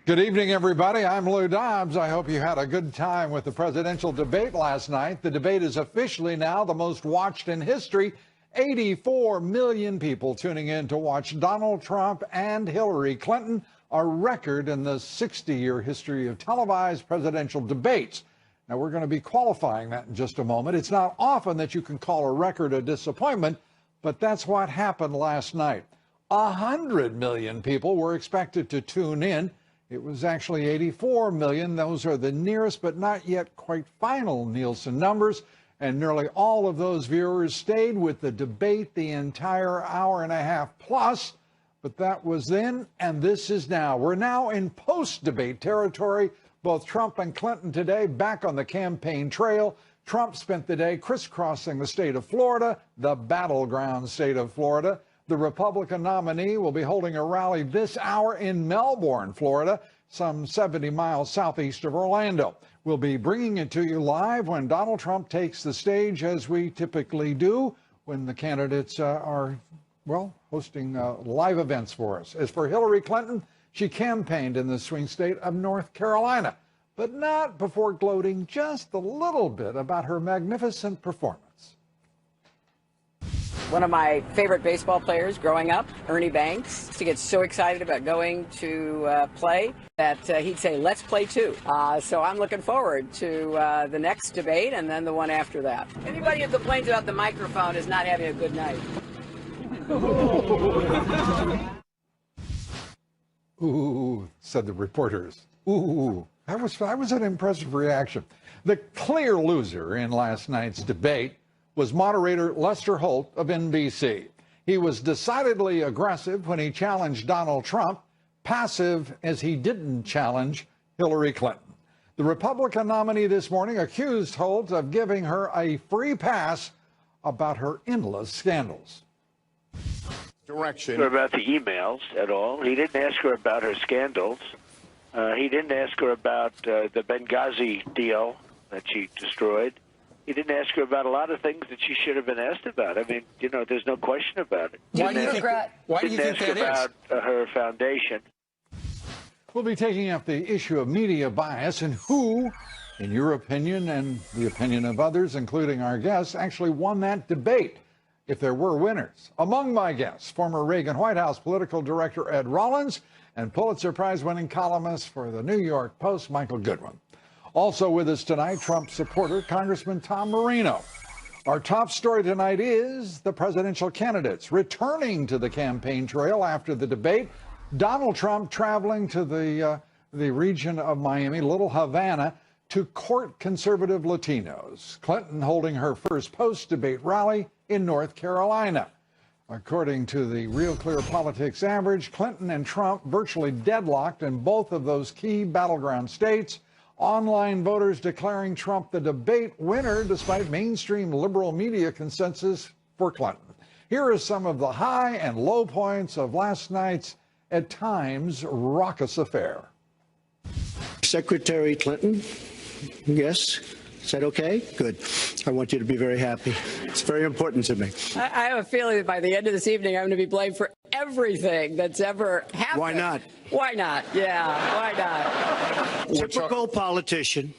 Good evening, everybody. I'm Lou Dobbs. I hope you had a good time with the presidential debate last night. The debate is officially now the most watched in history. 84 million people tuning in to watch Donald Trump and Hillary Clinton, a record in the 60-year history of televised presidential debates. Now, we're going to be qualifying that in just a moment. It's not often that you can call a record a disappointment, but that's what happened last night. 100 million people were expected to tune in. It was actually 84 million. Those are the nearest but not yet quite final Nielsen numbers. And nearly all of those viewers stayed with the debate the entire hour and a half plus. But that was then, and this is now. We're now in post-debate territory. Both Trump and Clinton today back on the campaign trail. Trump spent the day crisscrossing the state of Florida, the battleground state of Florida. The Republican nominee will be holding a rally this hour in Melbourne, Florida, some 70 miles southeast of Orlando. We'll be bringing it to you live when Donald Trump takes the stage, as we typically do when the candidates are, well, hosting live events for us. As for Hillary Clinton, she campaigned in the swing state of North Carolina, but not before gloating just a little bit about her magnificent performance. One of my favorite baseball players growing up, Ernie Banks, used to get so excited about going to play that he'd say, "Let's play too." So I'm looking forward to the next debate and then the one after that. Anybody who complains about the microphone is not having a good night. Ooh, said the reporters. Ooh, that was an impressive reaction. The clear loser in last night's debate was moderator Lester Holt of NBC. He was decidedly aggressive when he challenged Donald Trump, passive as he didn't challenge Hillary Clinton. The Republican nominee this morning accused Holt of giving her a free pass about her endless scandals. Direction about the emails at all. He didn't ask her about her scandals. He didn't ask her about the Benghazi deal that she destroyed. He didn't ask her about a lot of things that she should have been asked about. I mean, you know, there's no question about it. Why do you think that is? About her foundation. We'll be taking up the issue of media bias and who, in your opinion and the opinion of others, including our guests, actually won that debate, if there were winners. Among my guests, former Reagan White House political director Ed Rollins and Pulitzer Prize-winning columnist for the New York Post, Michael Goodwin. Also with us tonight, Trump supporter Congressman Tom Marino. Our top story tonight is the presidential candidates returning to the campaign trail after the debate. Donald Trump traveling to the region of Miami, Little Havana, to court conservative Latinos. Clinton holding her first post-debate rally in North Carolina. According to the Real Clear Politics average, Clinton and Trump virtually deadlocked in both of those key battleground states. Online voters declaring Trump the debate winner despite mainstream liberal media consensus for Clinton. Here are some of the high and low points of last night's, at times, raucous affair. Secretary Clinton, yes, said okay, good. I want you to be very happy. It's very important to me. I have a feeling that by the end of this evening, I'm going to be blamed for everything that's ever happened. Why not? Why not? Yeah, why not? Typical politician,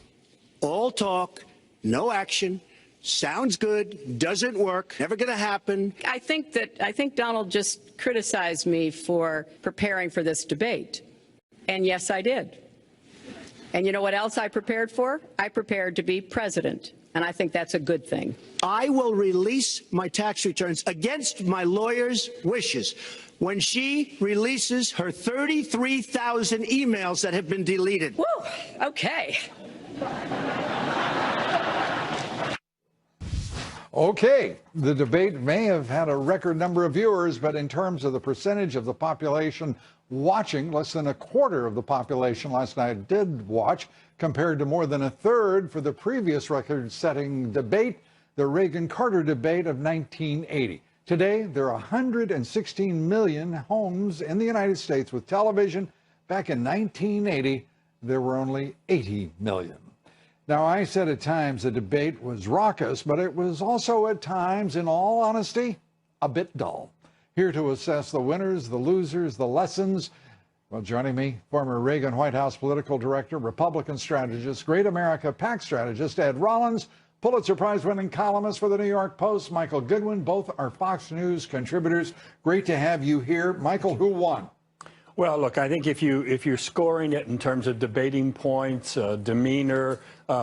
all talk, no action, sounds good, doesn't work, never going to happen. I think Donald just criticized me for preparing for this debate. And yes, I did. And you know what else I prepared for? I prepared to be president. And I think that's a good thing. I will release my tax returns against my lawyer's wishes when she releases her 33,000 emails that have been deleted. Woo, okay. Okay, the debate may have had a record number of viewers, but in terms of the percentage of the population watching, less than a quarter of the population last night did watch, compared to more than a third for the previous record-setting debate, the Reagan-Carter debate of 1980. Today, there are 116 million homes in the United States with television. Back in 1980, there were only 80 million. Now, I said at times the debate was raucous, but it was also at times, in all honesty, a bit dull. Here to assess the winners, the losers, the lessons, Well, joining me, former Reagan White House political director, Republican strategist, Great America PAC strategist, Ed Rollins, Pulitzer Prize-winning columnist for the New York Post, Michael Goodwin. Both are Fox News contributors. Great to have you here. Michael, who won? Well, look, I think if you're scoring it in terms of debating points, demeanor,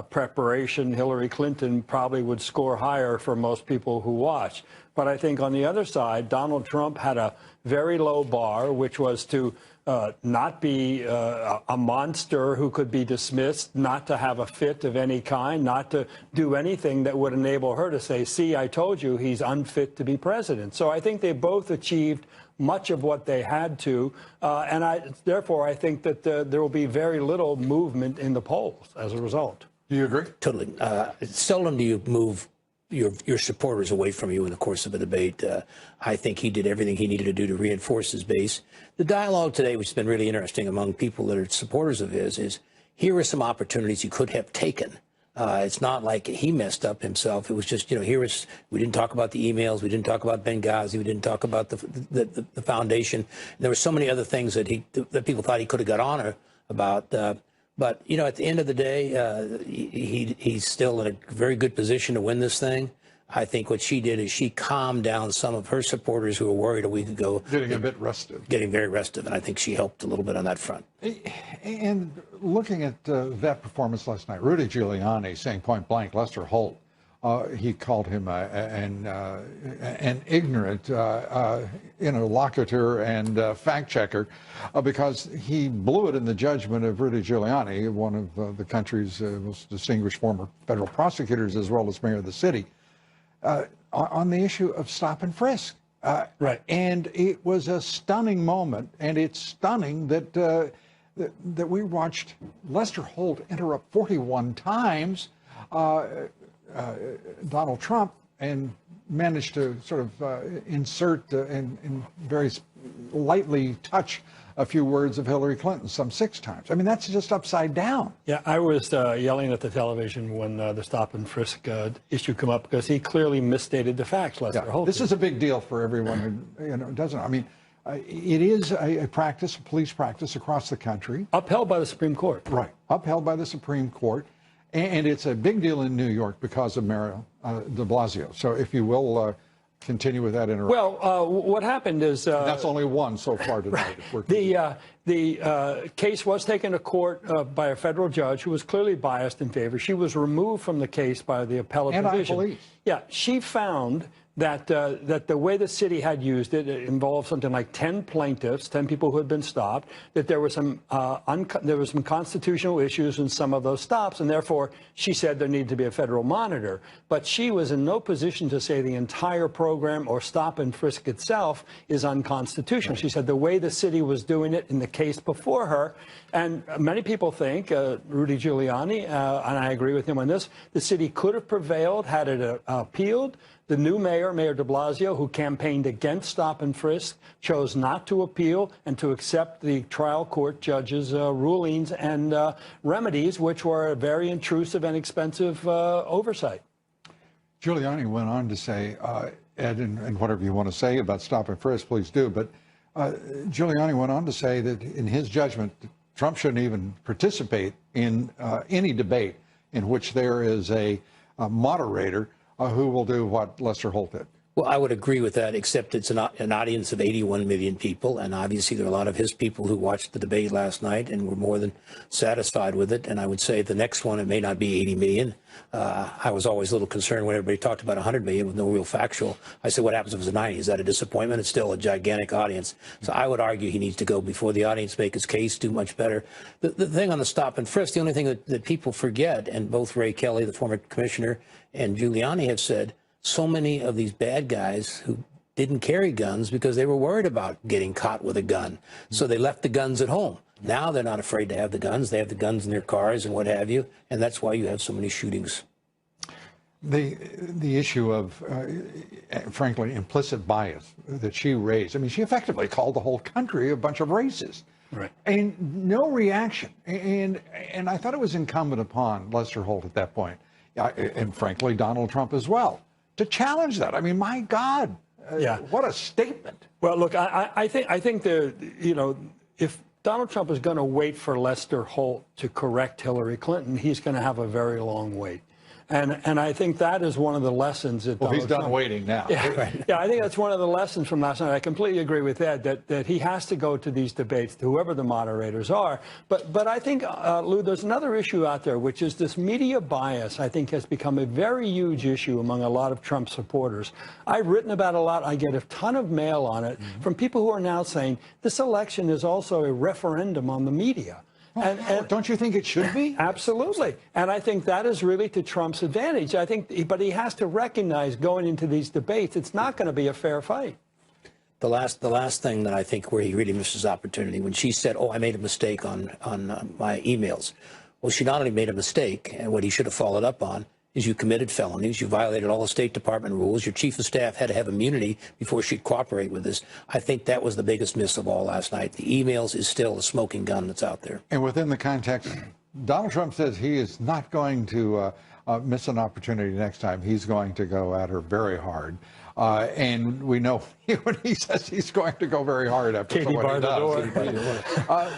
preparation, Hillary Clinton probably would score higher for most people who watch. But I think on the other side, Donald Trump had a very low bar, which was to not be a monster who could be dismissed, not to have a fit of any kind, not to do anything that would enable her to say, see, I told you he's unfit to be president. So I think they both achieved much of what they had to, and therefore I think that there will be very little movement in the polls as a result. Do you agree? Totally. Seldom do you move your supporters away from you in the course of a debate. I think he did everything he needed to do to reinforce his base. The dialogue today, which has been really interesting among people that are supporters of his, is here are some opportunities he could have taken. It's not like he messed up himself. It was just, we didn't talk about the emails. We didn't talk about Benghazi. We didn't talk about the foundation. There were so many other things that people thought he could have got on her about. But, at the end of the day, he's still in a very good position to win this thing. I think what she did is she calmed down some of her supporters who were worried a week ago. Getting a bit restive. Getting very restive, and I think she helped a little bit on that front. And looking at that performance last night, Rudy Giuliani saying point blank, Lester Holt, he called him an ignorant interlocutor and fact checker because he blew it in the judgment of Rudy Giuliani, one of the country's most distinguished former federal prosecutors as well as mayor of the city, on the issue of stop and frisk. Right. And it was a stunning moment, and it's stunning that that we watched Lester Holt interrupt 41 times Donald Trump and managed to sort of insert and very lightly touch a few words of Hillary Clinton some 6 times. I mean, that's just upside down. Yeah, I was yelling at the television when the stop and frisk issue came up because he clearly misstated the facts, Lester Holt. This is a big deal for everyone who doesn't. I mean, it is a practice, a police practice across the country. Upheld by the Supreme Court. Right, upheld by the Supreme Court. And it's a big deal in New York because of Mayor de Blasio. So if you will continue with that interruption. Well, what happened is... that's only one so far tonight. The case was taken to court by a federal judge who was clearly biased in favor. She was removed from the case by the appellate division. Anti-police. Yeah, she found that the way the city had used it, it involved something like 10 plaintiffs, 10 people who had been stopped, that there were some constitutional issues in some of those stops, and therefore she said there needed to be a federal monitor. But she was in no position to say the entire program or stop and frisk itself is unconstitutional. Right. She said the way the city was doing it in the case before her, and many people think, Rudy Giuliani, and I agree with him on this, the city could have prevailed had it appealed. The new mayor, Mayor de Blasio, who campaigned against stop and frisk, chose not to appeal and to accept the trial court judge's rulings and remedies, which were a very intrusive and expensive oversight. Giuliani went on to say, Ed, and whatever you want to say about stop and frisk, please do, but Giuliani went on to say that in his judgment, Trump shouldn't even participate in any debate in which there is a moderator who will do what Lester Holt did. Well, I would agree with that, except it's an audience of 81 million people, and obviously there are a lot of his people who watched the debate last night and were more than satisfied with it. And I would say the next one, it may not be 80 million. I was always a little concerned when everybody talked about 100 million with no real factual. I said, what happens if it's 90? Is that a disappointment? It's still a gigantic audience. So I would argue he needs to go before the audience, make his case, do much better. The thing on the stop and frisk, the only thing that people forget, and both Ray Kelly, the former commissioner, and Giuliani have said, so many of these bad guys who didn't carry guns because they were worried about getting caught with a gun. So they left the guns at home. Now they're not afraid to have the guns. They have the guns in their cars and what have you. And that's why you have so many shootings. The issue of, frankly, implicit bias that she raised. I mean, she effectively called the whole country a bunch of racists. Right. And no reaction. And I thought it was incumbent upon Lester Holt at that point, and frankly, Donald Trump as well, to challenge that. I mean, my God, what a statement. Well, look, I think if Donald Trump is going to wait for Lester Holt to correct Hillary Clinton, he's going to have a very long wait. And I think that is one of the lessons that Well, he's done Trump, waiting now. Yeah, yeah, I think that's one of the lessons from last night. I completely agree with Ed that he has to go to these debates, to whoever the moderators are. But I think, Lou, there's another issue out there, which is this media bias, I think, has become a very huge issue among a lot of Trump supporters. I've written about it a lot. I get a ton of mail on it from people who are now saying this election is also a referendum on the media. And don't you think it should be? Absolutely. And I think that is really to Trump's advantage. I think, but he has to recognize going into these debates, it's not going to be a fair fight. The last thing that I think where he really misses opportunity, when she said, "Oh, I made a mistake on my emails," well, she not only made a mistake, and what he should have followed up on is you committed felonies, you violated all the State Department rules, your chief of staff had to have immunity before she'd cooperate with this. I think that was the biggest miss of all last night. The emails is still a smoking gun that's out there. And within the context, Donald Trump says he is not going to miss an opportunity next time. He's going to go at her very hard. And we know when he says he's going to go very hard after what he does.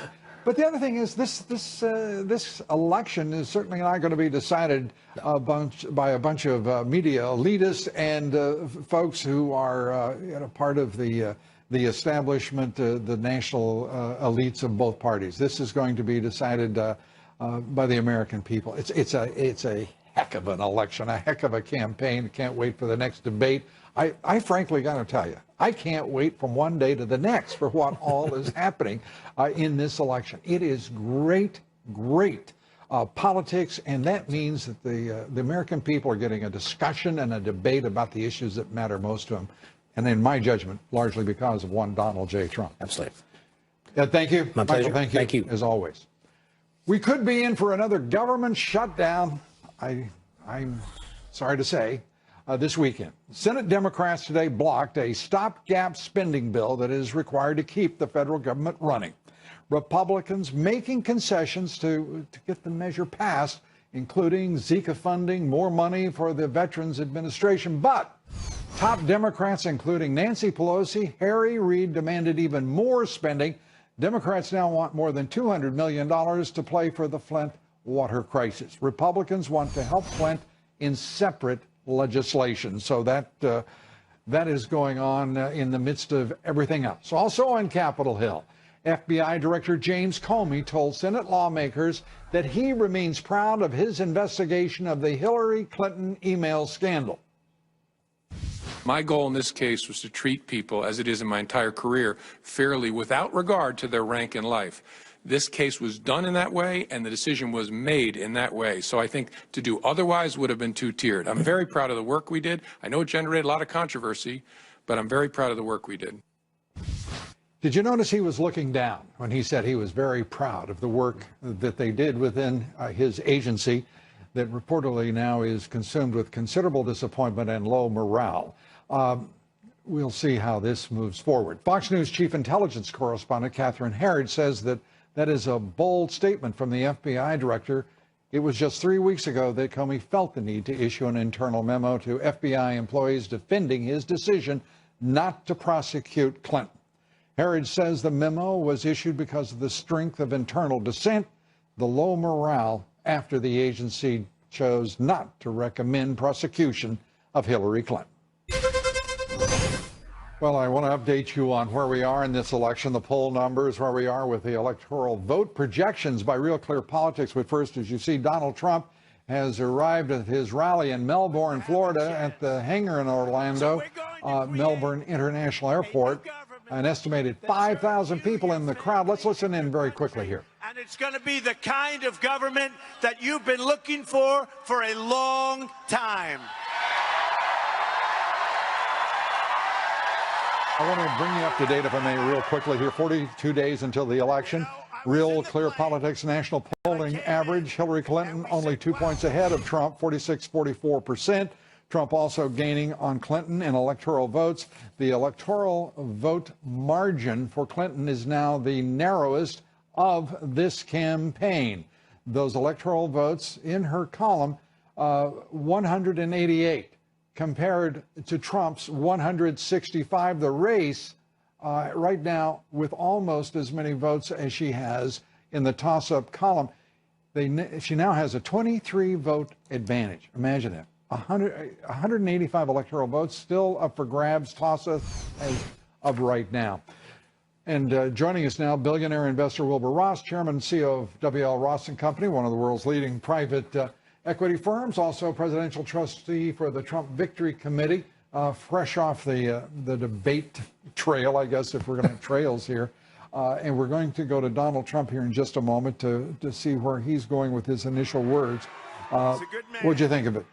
But the other thing is this election is certainly not going to be decided by a bunch of media elitists and folks who are part of the establishment, the national elites of both parties. This is going to be decided by the American people. It's a heck of an election, a heck of a campaign. Can't wait for the next debate. I frankly got to tell you, I can't wait from one day to the next for what all is happening in this election. It is great politics, and that means that the American people are getting a discussion and a debate about the issues that matter most to them. And in my judgment, largely because of one Donald J. Trump. Absolutely. Thank you. My pleasure. Michael, Thank you. As always. We could be in for another government shutdown, I'm sorry to say, this weekend. Senate Democrats today blocked a stopgap spending bill that is required to keep the federal government running. Republicans making concessions to get the measure passed, including Zika funding, more money for the Veterans Administration. But top Democrats, including Nancy Pelosi, Harry Reid, demanded even more spending. Democrats now want more than $200 million to play for the Flint water crisis. Republicans want to help Flint in separate legislation. So that is going on in the midst of everything else. Also on Capitol Hill, FBI Director James Comey told Senate lawmakers that he remains proud of his investigation of the Hillary Clinton email scandal. My goal in this case was to treat people, as it is in my entire career, fairly without regard to their rank in life. This case was done in that way, and the decision was made in that way. So I think to do otherwise would have been two-tiered. I'm very proud of the work we did. I know it generated a lot of controversy, but I'm very proud of the work we did. Did you notice he was looking down when he said he was very proud of the work that they did within his agency that reportedly now is consumed with considerable disappointment and low morale? We'll see how this moves forward. Fox News chief intelligence correspondent Catherine Herridge says that is a bold statement from the FBI director. It was just 3 weeks ago that Comey felt the need to issue an internal memo to FBI employees defending his decision not to prosecute Clinton. Herridge says the memo was issued because of the strength of internal dissent, the low morale after the agency chose not to recommend prosecution of Hillary Clinton. Well, I want to update you on where we are in this election, the poll numbers, where we are with the electoral vote projections by Real Clear Politics. But first, as you see, Donald Trump has arrived at his rally in Melbourne, Florida, at the hangar in Orlando, Melbourne International Airport. An estimated 5,000 people in the crowd. Let's listen in very quickly here. And it's going to be the kind of government that you've been looking for a long time. I want to bring you up to date, if I may, real quickly here. 42 days until the election. Real Clear Politics national polling average. Hillary Clinton only 2 points ahead of Trump, 44%. Trump also gaining on Clinton in electoral votes. The electoral vote margin for Clinton is now the narrowest of this campaign. Those electoral votes in her column, 188 compared to Trump's 165. The race right now with almost as many votes as she has in the toss-up column. She now has a 23-vote advantage. Imagine that. 185 electoral votes still up for grabs, toss-up as of right now. And joining us now, billionaire investor Wilbur Ross, chairman and CEO of W.L. Ross & Company, one of the world's leading private equity firms, also presidential trustee for the Trump Victory Committee, fresh off the debate trail, I guess, if we're going to have trails here. And we're going to go to Donald Trump here in just a moment to see where he's going with his initial words. What'd you think of it?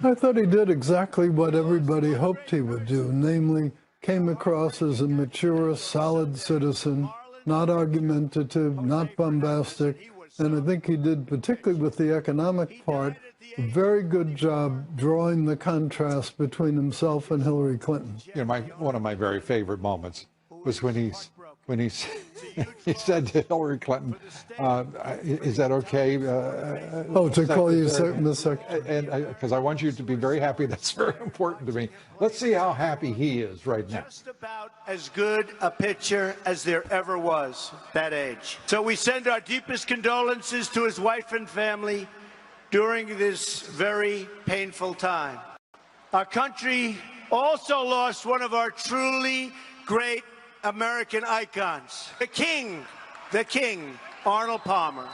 I thought he did exactly what everybody hoped he would do, namely came across as a mature, solid citizen, not argumentative, not bombastic, and I think he did, particularly with the economic part, a very good job drawing the contrast between himself and Hillary Clinton. You know, one of my very favorite moments was when he said to Hillary Clinton, "Is that okay?" To call you Miss Secretary. And because I want you to be very happy. That's very important to me. Let's see how happy he is right now. Just about as good a picture as there ever was, that age. So we send our deepest condolences to his wife and family during this very painful time. Our country also lost one of our truly great American icons, the King, Arnold Palmer.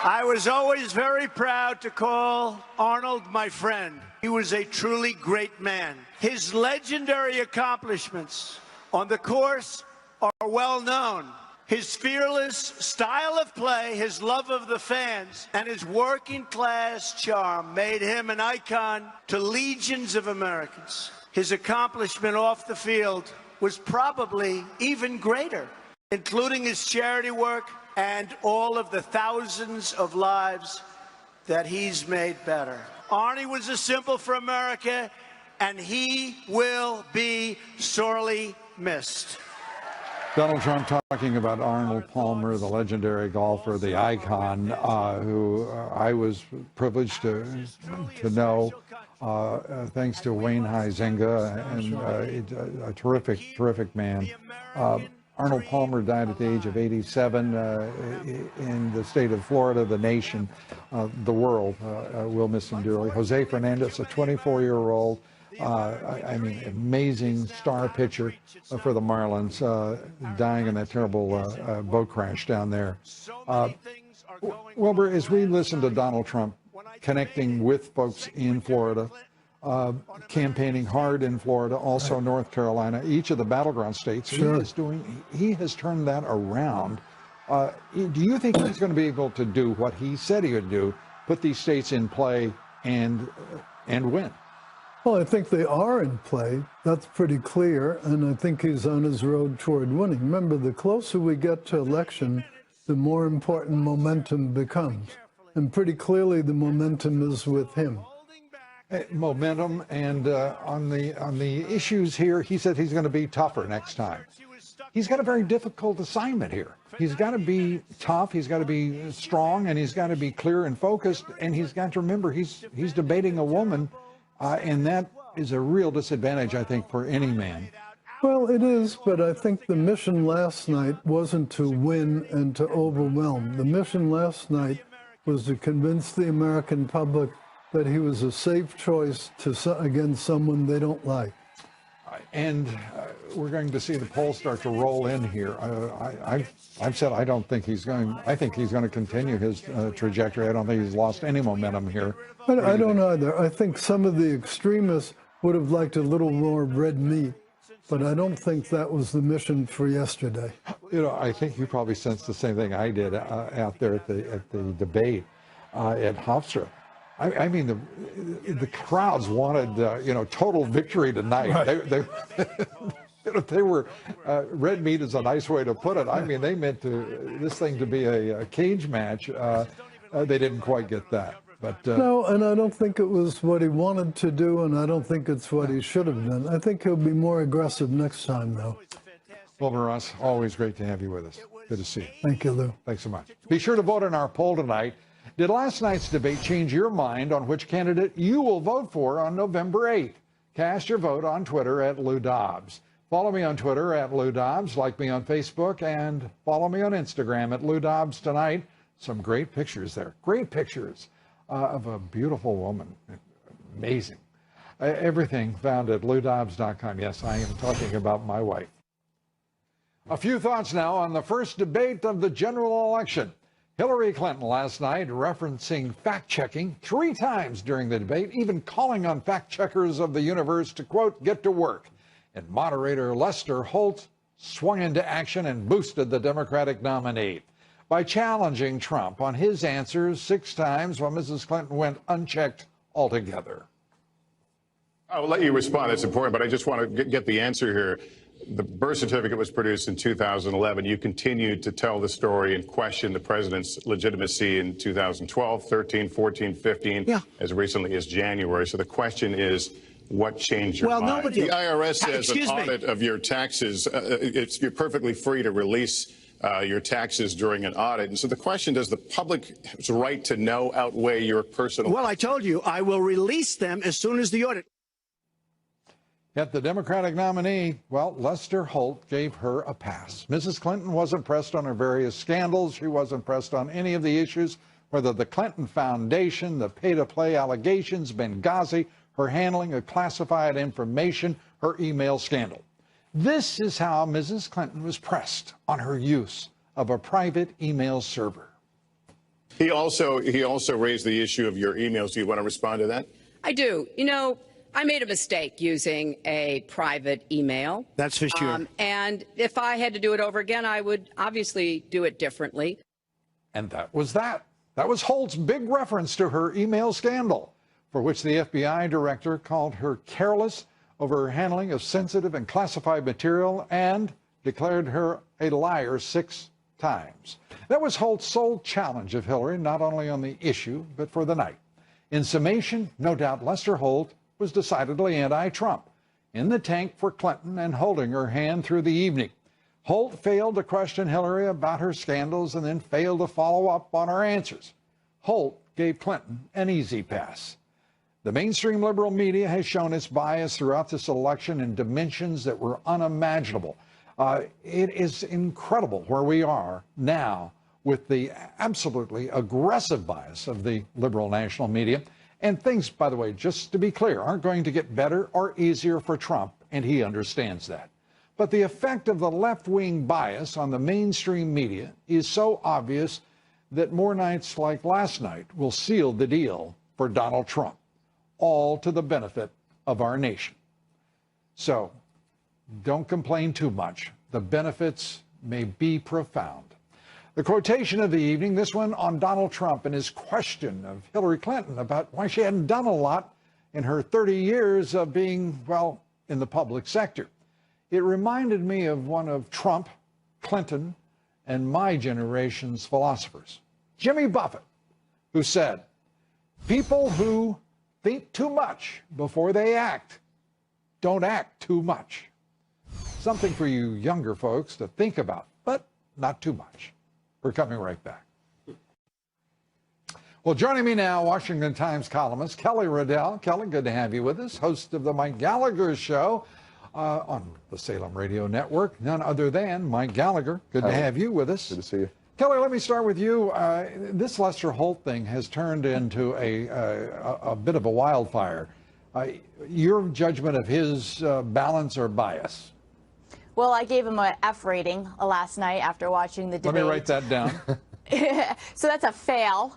I was always very proud to call Arnold my friend. He was a truly great man. His legendary accomplishments on the course are well known. His fearless style of play, his love of the fans, and his working-class charm made him an icon to legions of Americans. His accomplishment off the field was probably even greater, including his charity work and all of the thousands of lives that he's made better. Arnie was a symbol for America, and he will be sorely missed. Donald Trump talking about Arnold Palmer, the legendary golfer, the icon, who I was privileged to know, thanks to Wayne Huizenga, and a terrific man. Arnold Palmer died at the age of 87 in the state of Florida. The nation, the world will miss him dearly. Jose Fernandez, a 24-year-old, I mean, amazing star pitcher for the Marlins, dying in that terrible boat crash down there. Wilbur, as we listen to Donald Trump connecting with folks in Florida, campaigning hard in Florida, also North Carolina, each of the battleground states, sure. He has turned that around. Do you think he's going to be able to do what he said he would do, put these states in play and win? Well, I think they are in play. That's pretty clear, and I think he's on his road toward winning. Remember, the closer we get to election, the more important momentum becomes. And pretty clearly the momentum is with him. Momentum, and on the issues here, he said he's going to be tougher next time. He's got a very difficult assignment here. He's got to be tough, he's got to be strong, and he's got to be clear and focused, and he's got to remember he's debating a woman, and that is a real disadvantage, I think, for any man. Well, it is, but I think the mission last night wasn't to win and to overwhelm. The mission last night was to convince the American public that he was a safe choice against someone they don't like. And we're going to see the polls start to roll in here. I've said I don't think he's going. I think he's going to continue his trajectory. I don't think he's lost any momentum here. I don't either. I think some of the extremists would have liked a little more red meat, but I don't think that was the mission for yesterday. You know, I think you probably sensed the same thing I did out there at the debate at Hofstra. I mean, the crowds wanted, total victory tonight. Right. They were, red meat is a nice way to put it. I mean, they meant this thing to be a cage match. They didn't quite get that. But no, and I don't think it was what he wanted to do, and I don't think it's what he should have done. I think he'll be more aggressive next time, though. Wilbur Ross, always great to have you with us. Good to see you. Thank you, Lou. Thanks so much. Be sure to vote in our poll tonight. Did last night's debate change your mind on which candidate you will vote for on November 8th? Cast your vote on Twitter at Lou Dobbs. Follow me on Twitter at Lou Dobbs, like me on Facebook, and follow me on Instagram at Lou Dobbs Tonight. Some great pictures there. Great pictures of a beautiful woman. Amazing. Everything found at loudobbs.com. Yes, I am talking about my wife. A few thoughts now on the first debate of the general election. Hillary Clinton last night referencing fact-checking 3 times during the debate, even calling on fact-checkers of the universe to, quote, get to work. And moderator Lester Holt swung into action and boosted the Democratic nominee by challenging Trump on his answers 6 times while Mrs. Clinton went unchecked altogether. I'll let you respond. That's important, but I just want to get the answer here. The birth certificate was produced in 2011. You continued to tell the story and question the president's legitimacy in 2012, 13, 14, 15, as recently as January. So the question is, what changed your mind? The IRS says an audit of your taxes, you're perfectly free to release your taxes during an audit. And so the question, does the public's right to know outweigh your personal? Well, I told you, I will release them as soon as the audit. Yet the Democratic nominee, well, Lester Holt gave her a pass. Mrs. Clinton wasn't pressed on her various scandals. She wasn't pressed on any of the issues, whether the Clinton Foundation, the pay-to-play allegations, Benghazi, her handling of classified information, her email scandal. This is how Mrs. Clinton was pressed on her use of a private email server. He also raised the issue of your emails. Do you want to respond to that? I do. You know, I made a mistake using a private email. That's for sure. And if I had to do it over again, I would obviously do it differently. And that was that. That was Holt's big reference to her email scandal, for which the FBI director called her careless over her handling of sensitive and classified material and declared her a liar 6 times. That was Holt's sole challenge of Hillary, not only on the issue, but for the night. In summation, no doubt Lester Holt was decidedly anti-Trump, in the tank for Clinton and holding her hand through the evening. Holt failed to question Hillary about her scandals and then failed to follow up on her answers. Holt gave Clinton an easy pass. The mainstream liberal media has shown its bias throughout this election in dimensions that were unimaginable. It is incredible where we are now with the absolutely aggressive bias of the liberal national media. And things, by the way, just to be clear, aren't going to get better or easier for Trump, and he understands that. But the effect of the left-wing bias on the mainstream media is so obvious that more nights like last night will seal the deal for Donald Trump, all to the benefit of our nation. So don't complain too much. The benefits may be profound. The quotation of the evening, this one on Donald Trump and his question of Hillary Clinton about why she hadn't done a lot in her 30 years of being, well, in the public sector. It reminded me of one of Trump, Clinton, and my generation's philosophers, Jimmy Buffett, who said, people who think too much before they act don't act too much. Something for you younger folks to think about, but not too much. We're coming right back. Well, joining me now, Washington Times columnist Kelly Riddell. Kelly, good to have you with us. Host of the Mike Gallagher Show on the Salem Radio Network. None other than Mike Gallagher. Good to have you with us. Good to see you. Kelly, let me start with you. This Lester Holt thing has turned into a bit of a wildfire. Your judgment of his balance or bias? Well, I gave him an F rating last night after watching the debate. Let me write that down. So that's a fail.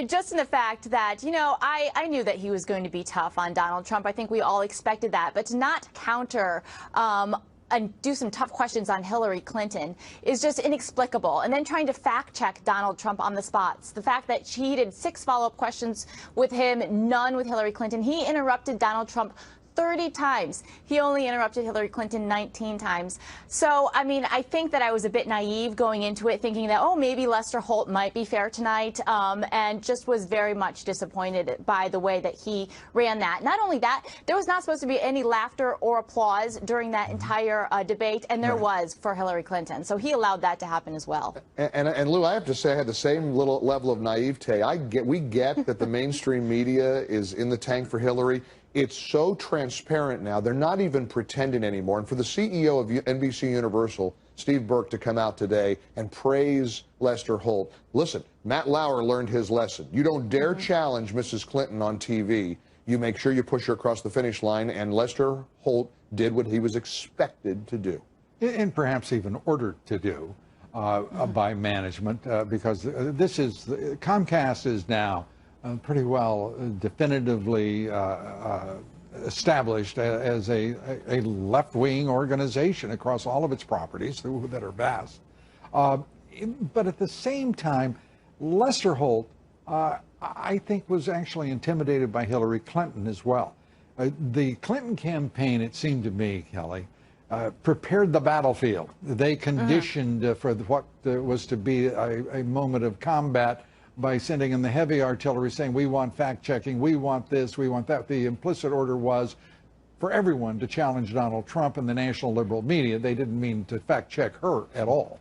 Just in the fact that, you know, I knew that he was going to be tough on Donald Trump. I think we all expected that. But to not counter and do some tough questions on Hillary Clinton is just inexplicable. And then trying to fact check Donald Trump on the spots. The fact that she did 6 follow-up questions with him, none with Hillary Clinton. He interrupted Donald Trump 30 times. He only interrupted Hillary Clinton 19 times. So, I mean, I think that I was a bit naive going into it, thinking that, oh, maybe Lester Holt might be fair tonight, and just was very much disappointed by the way that he ran that. Not only that, there was not supposed to be any laughter or applause during that entire debate, and there was for Hillary Clinton. So he allowed that to happen as well. And Lou, I have to say I had the same little level of naivete. We get that the mainstream media is in the tank for Hillary. It's so transparent now. They're not even pretending anymore. And for the CEO of NBC Universal, Steve Burke, to come out today and praise Lester Holt. Listen, Matt Lauer learned his lesson. You don't dare challenge Mrs. Clinton on TV. You make sure you push her across the finish line, and Lester Holt did what he was expected to do. And perhaps even ordered to do by management, because Comcast is now pretty well definitively established as a left-wing organization across all of its properties that are vast. But at the same time, Lester Holt, I think, was actually intimidated by Hillary Clinton as well. The Clinton campaign, it seemed to me, Kelly, prepared the battlefield. They conditioned for what was to be a moment of combat by sending in the heavy artillery, saying, we want fact-checking, we want this, we want that. The implicit order was for everyone to challenge Donald Trump and the national liberal media. They didn't mean to fact-check her at all.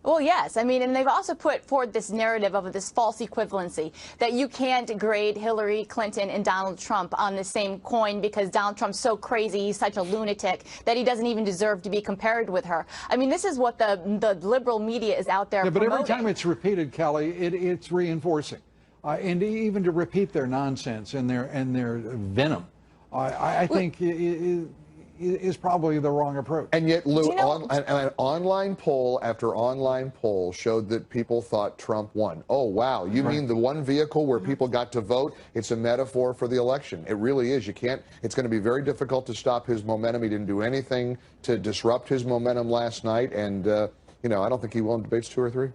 Well, yes. I mean, and they've also put forward this narrative of this false equivalency, that you can't grade Hillary Clinton and Donald Trump on the same coin because Donald Trump's so crazy, he's such a lunatic, that he doesn't even deserve to be compared with her. I mean, this is what the liberal media is out there promoting. But every time it's repeated, Kelly, it's reinforcing. And even to repeat their nonsense and their venom, I think is probably the wrong approach. And yet, Lou, an online poll after online poll showed that people thought Trump won. Oh, wow. You mean the one vehicle where people got to vote? It's a metaphor for the election. It really is. You can't, it's going to be very difficult to stop his momentum. He didn't do anything to disrupt his momentum last night. And, you know, I don't think he won debates 2 or 3.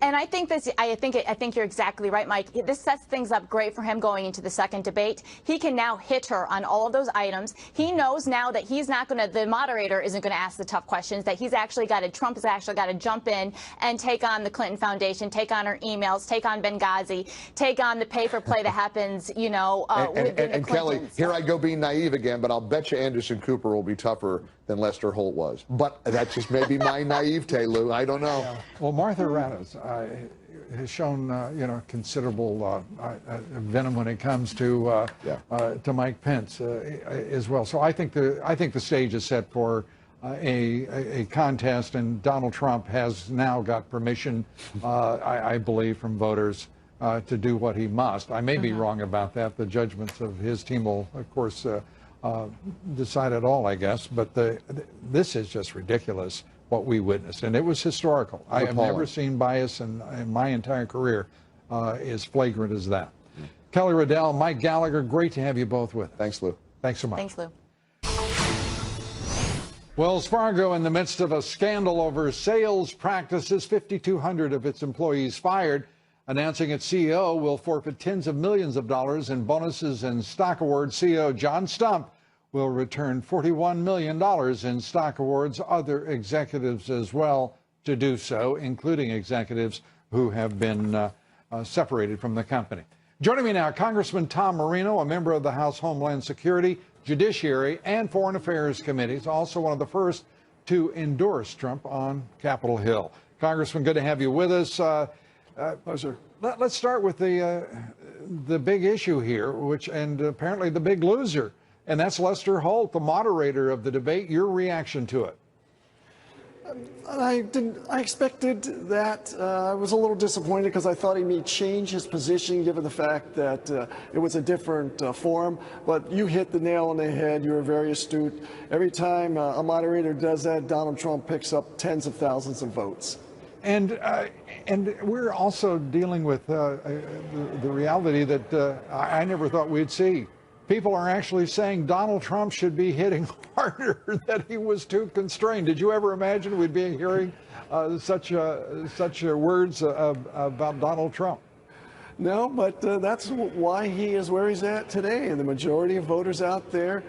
And I think I think you're exactly right, Mike. This sets things up great for him going into the second debate. He can now hit her on all of those items. He knows now that he's not going to, the moderator isn't going to ask the tough questions, that Trump has actually got to jump in and take on the Clinton Foundation, take on her emails, take on Benghazi, take on the pay-for-play that happens, you know, and Kelly, here I go being naive again, but I'll bet you Anderson Cooper will be tougher than Lester Holt was. But that just may be my naivete, Lou. I don't know. Yeah. Well, Martha Raddatz has shown, you know, considerable venom when it comes to Mike Pence as well. So I think the stage is set for a contest, and Donald Trump has now got permission, I believe, from voters to do what he must. I may be wrong about that. The judgments of his team will, of course, decide it all, I guess. But this is just ridiculous, what we witnessed, and it was historical. I have never seen bias in my entire career as flagrant as that. Kelly Riddell, Mike Gallagher, great to have you both with us. Thanks, Lou. Thanks so much. Thanks, Lou. Wells Fargo, in the midst of a scandal over sales practices, 5,200 of its employees fired, announcing its CEO will forfeit tens of millions of dollars in bonuses and stock awards. CEO John Stump will return $41 million in stock awards, other executives as well to do so, including executives who have been separated from the company. Joining me now, Congressman Tom Marino, a member of the House Homeland Security, Judiciary, and Foreign Affairs Committees, also one of the first to endorse Trump on Capitol Hill. Congressman, good to have you with us. Pleasure. Let's start with the big issue here, and apparently the big loser, and that's Lester Holt, the moderator of the debate. Your reaction to it? I expected that. I was a little disappointed because I thought he may change his position given the fact that it was a different forum. But you hit the nail on the head. You were very astute. Every time a moderator does that, Donald Trump picks up tens of thousands of votes. And we're also dealing with the reality that I never thought we'd see. People are actually saying Donald Trump should be hitting harder, that he was too constrained. Did you ever imagine we'd be hearing such words about Donald Trump? No, but that's why he is where he's at today. And the majority of voters out there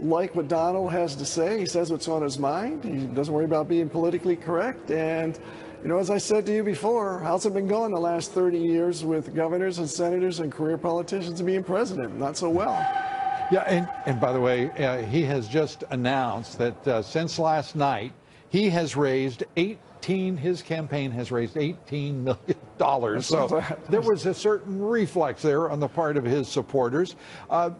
like what Donald has to say. He says what's on his mind. He doesn't worry about being politically correct. And, you know, as I said to you before, how's it been going the last 30 years with governors and senators and career politicians being president? Not so well. Yeah, and by the way, he has just announced that since last night, He has raised his campaign has raised $18 million. So there was a certain reflex there on the part of his supporters.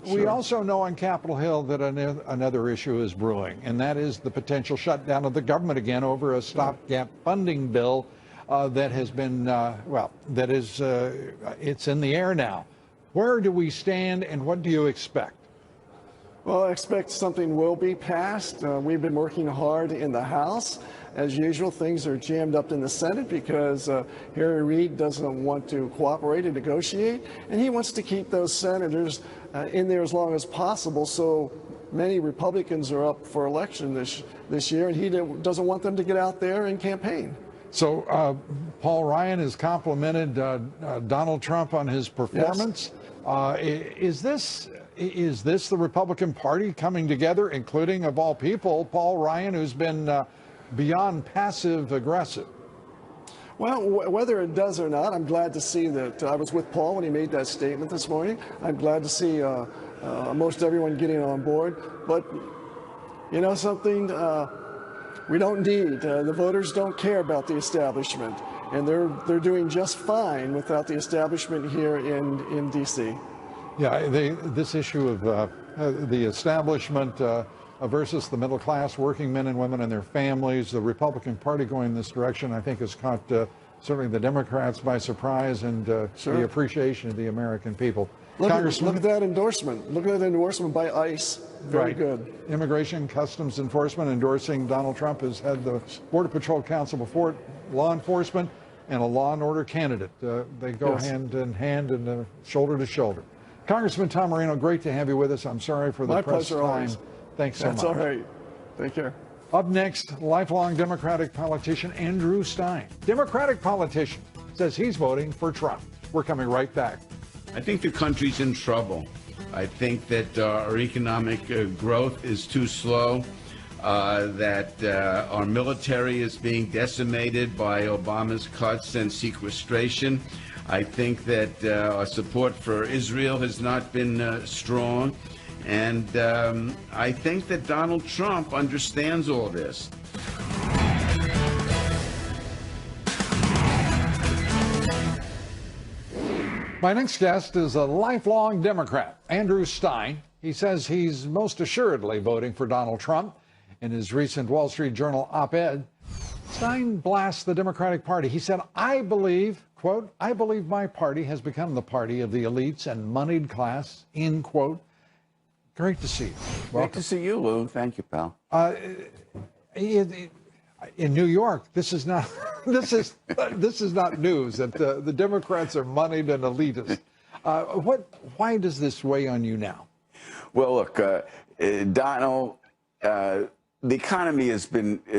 We also know on Capitol Hill that another issue is brewing, and that is the potential shutdown of the government again over a stopgap funding bill that has been, it's in the air now. Where do we stand, and what do you expect? Well, I expect something will be passed. We've been working hard in the House. As usual, things are jammed up in the Senate because Harry Reid doesn't want to cooperate and negotiate, and he wants to keep those senators in there as long as possible. So many Republicans are up for election this year, and he doesn't want them to get out there and campaign. So Paul Ryan has complimented Donald Trump on his performance. Yes. Is this the Republican Party coming together, including, of all people, Paul Ryan, who's been beyond passive aggressive? Well, whether it does or not, I'm glad to see that. I was with Paul when he made that statement this morning. I'm glad to see most everyone getting on board. But you know something? We don't need. The voters don't care about the establishment, and they're doing just fine without the establishment here in D.C. Yeah, this issue of the establishment versus the middle class, working men and women and their families, the Republican Party going this direction, I think has caught certainly the Democrats by surprise, and the appreciation of the American people. Look at that endorsement. Look at that endorsement by ICE. Very good. Immigration Customs Enforcement endorsing Donald Trump has had the Border Patrol Council before it, law enforcement and a law and order candidate. They go hand in hand and shoulder to shoulder. Congressman Tom Moreno, great to have you with us. I'm sorry for the press time. Always. Thanks so much. That's all right. Take care. Up next, lifelong Democratic politician Andrew Stein. Democratic politician says he's voting for Trump. We're coming right back. I think the country's in trouble. I think that our economic growth is too slow, that our military is being decimated by Obama's cuts and sequestration. I think that our support for Israel has not been strong. And I think that Donald Trump understands all this. My next guest is a lifelong Democrat, Andrew Stein. He says he's most assuredly voting for Donald Trump. In his recent Wall Street Journal op-ed, Stein blasts the Democratic Party. He said, I believe, quote, I believe my party has become the party of the elites and moneyed class, end quote. Great to see you. Welcome. Great to see you, Lou. Thank you, pal. In New York, this is not this is not news that the Democrats are moneyed and elitist. Why does this weigh on you now? Well, look, Donald, the economy is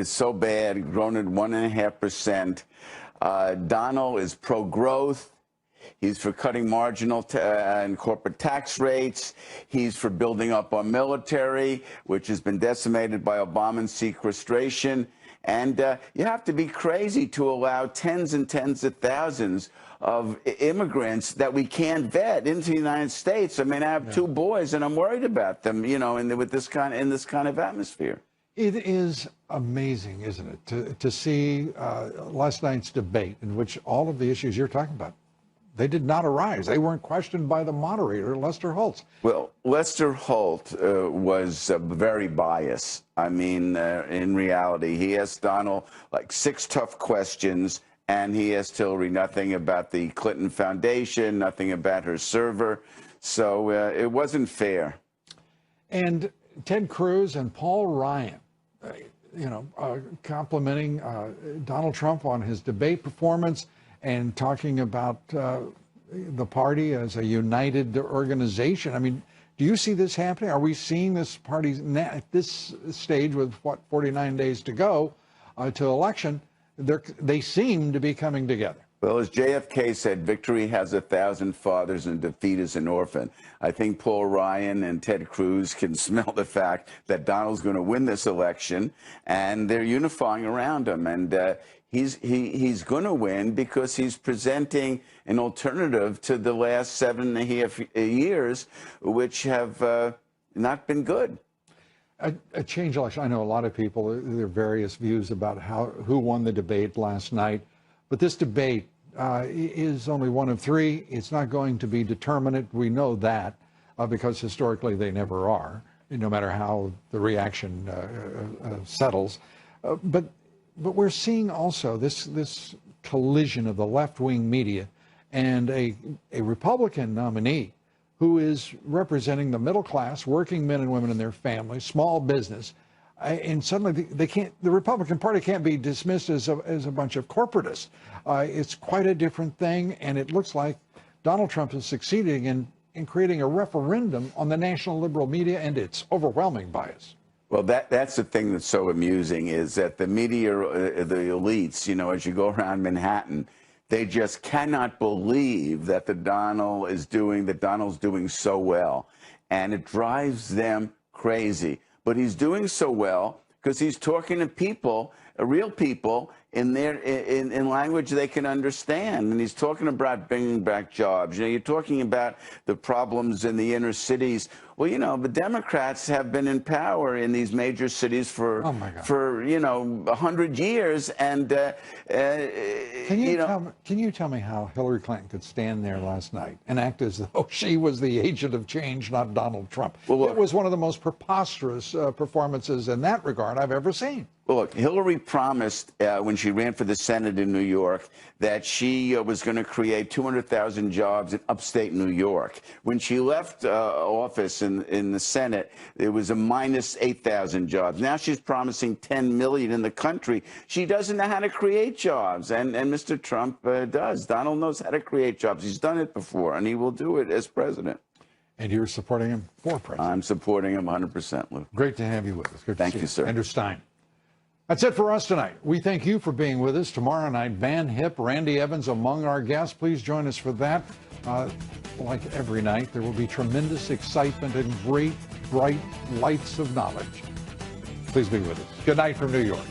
so bad, grown at 1.5%. Donald is pro-growth. He's for cutting marginal and corporate tax rates. He's for building up our military, which has been decimated by Obama's sequestration. And you have to be crazy to allow tens and tens of thousands of immigrants that we can't vet into the United States. I mean, I have two boys, and I'm worried about them, you know, in this kind of atmosphere. It is amazing, isn't it, to see last night's debate in which all of the issues you're talking about, they did not arise. They weren't questioned by the moderator, Lester Holt. Well, Lester Holt was very biased. I mean, in reality, he asked Donald like 6 tough questions, and he asked Hillary nothing about the Clinton Foundation, nothing about her server. So it wasn't fair. And Ted Cruz and Paul Ryan, complimenting Donald Trump on his debate performance and talking about the party as a united organization. I mean, do you see this happening? Are we seeing this party at this stage with, 49 days to go to election? They seem to be coming together. Well, as JFK said, victory has 1,000 fathers and defeat is an orphan. I think Paul Ryan and Ted Cruz can smell the fact that Donald's going to win this election, and they're unifying around him. And he's going to win because he's presenting an alternative to the last 7.5 years, which have not been good. a change election. I know a lot of people, there are various views about who won the debate last night, but this debate is only one of three. It's not going to be determinate. We know that because historically they never are, no matter how the reaction settles. But we're seeing also this collision of the left-wing media and a Republican nominee who is representing the middle class, working men and women and their families, small business, and suddenly the Republican Party can't be dismissed as a bunch of corporatists. It's quite a different thing, and it looks like Donald Trump is succeeding in creating a referendum on the national liberal media and its overwhelming bias. Well, that's the thing that's so amusing is that the media, the elites, as you go around Manhattan, they just cannot believe that Donald's doing so well. And it drives them crazy. But he's doing so well because he's talking to people, real people, in language they can understand. And he's talking about bringing back jobs. You're talking about the problems in the inner cities. Well, the Democrats have been in power in these major cities for 100 years. And can you tell me how Hillary Clinton could stand there last night and act as though she was the agent of change, not Donald Trump? Well, it was one of the most preposterous performances in that regard I've ever seen. Well, look, Hillary promised when she ran for the Senate in New York that she was going to create 200,000 jobs in upstate New York. When she left office in the Senate, it was a minus 8,000 jobs. Now she's promising 10 million in the country. She doesn't know how to create jobs, and Mr. Trump does. Donald knows how to create jobs. He's done it before, and he will do it as president. And you're supporting him for president? I'm supporting him 100%, Lou. Great to have you with us. Good to Thank see you, sir. Andrew Stein. That's it for us tonight. We thank you for being with us. Tomorrow night, Van Hipp, Randy Evans among our guests. Please join us for that. Like every night, there will be tremendous excitement and great, bright lights of knowledge. Please be with us. Good night from New York.